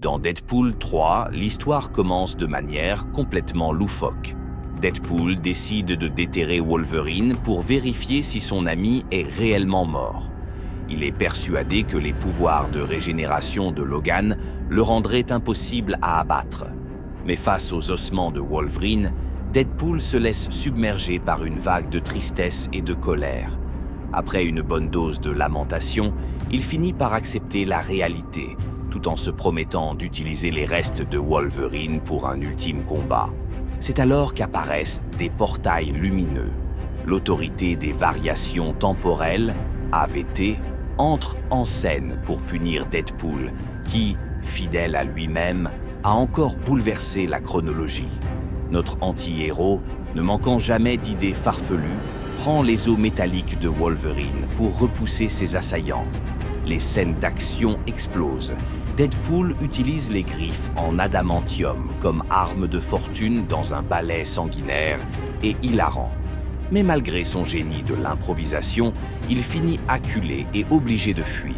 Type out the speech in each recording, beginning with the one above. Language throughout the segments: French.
Dans Deadpool 3, l'histoire commence de manière complètement loufoque. Deadpool décide de déterrer Wolverine pour vérifier si son ami est réellement mort. Il est persuadé que les pouvoirs de régénération de Logan le rendraient impossible à abattre. Mais face aux ossements de Wolverine, Deadpool se laisse submerger par une vague de tristesse et de colère. Après une bonne dose de lamentation, il finit par accepter la réalité, tout en se promettant d'utiliser les restes de Wolverine pour un ultime combat. C'est alors qu'apparaissent des portails lumineux. L'autorité des variations temporelles, AVT, entre en scène pour punir Deadpool, qui, fidèle à lui-même, a encore bouleversé la chronologie. Notre anti-héros, ne manquant jamais d'idées farfelues, prend les os métalliques de Wolverine pour repousser ses assaillants. Les scènes d'action explosent. Deadpool utilise les griffes en adamantium comme arme de fortune dans un ballet sanguinaire et hilarant. Mais malgré son génie de l'improvisation, il finit acculé et obligé de fuir.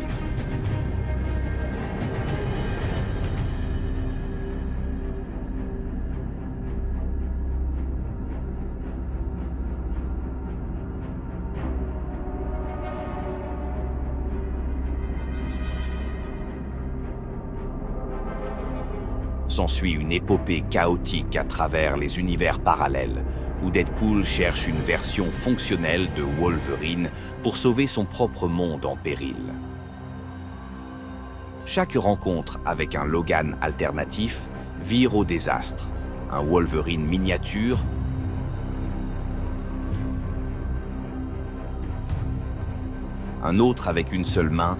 S'ensuit une épopée chaotique à travers les univers parallèles, où Deadpool cherche une version fonctionnelle de Wolverine pour sauver son propre monde en péril. Chaque rencontre avec un Logan alternatif vire au désastre. Un Wolverine miniature, un autre avec une seule main,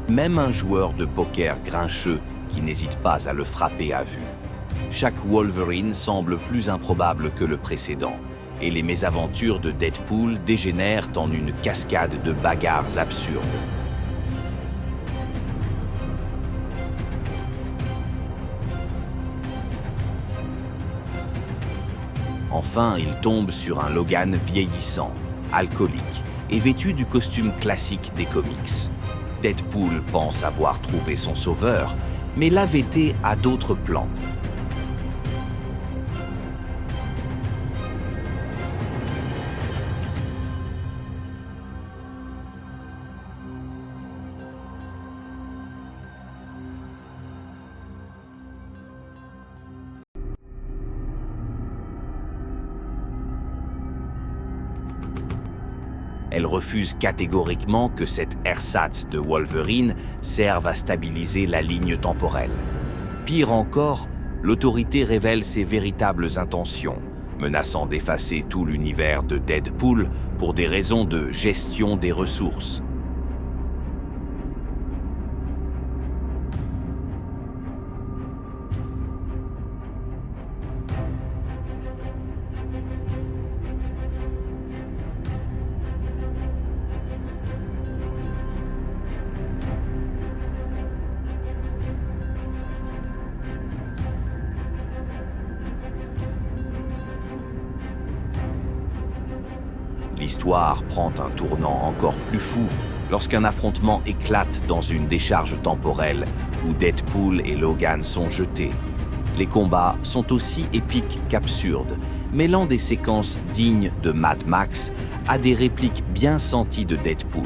même un joueur de poker grincheux qui n'hésite pas à le frapper à vue. Chaque Wolverine semble plus improbable que le précédent, et les mésaventures de Deadpool dégénèrent en une cascade de bagarres absurdes. Enfin, il tombe sur un Logan vieillissant, alcoolique et vêtu du costume classique des comics. Deadpool pense avoir trouvé son sauveur, mais l'AVT a d'autres plans. Elle refuse catégoriquement que cet ersatz de Wolverine serve à stabiliser la ligne temporelle. Pire encore, l'autorité révèle ses véritables intentions, menaçant d'effacer tout l'univers de Deadpool pour des raisons de gestion des ressources. L'histoire prend un tournant encore plus fou lorsqu'un affrontement éclate dans une décharge temporelle où Deadpool et Logan sont jetés. Les combats sont aussi épiques qu'absurdes, mêlant des séquences dignes de Mad Max à des répliques bien senties de Deadpool.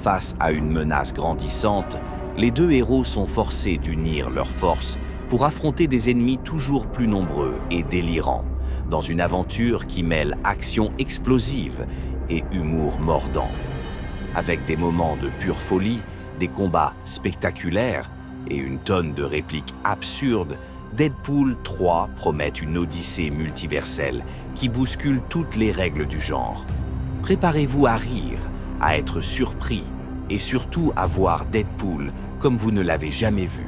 Face à une menace grandissante, les deux héros sont forcés d'unir leurs forces pour affronter des ennemis toujours plus nombreux et délirants, dans une aventure qui mêle action explosive et humour mordant. Avec des moments de pure folie, des combats spectaculaires et une tonne de répliques absurdes, Deadpool 3 promet une odyssée multiverselle qui bouscule toutes les règles du genre. Préparez-vous à rire, à être surpris et surtout à voir Deadpool comme vous ne l'avez jamais vu.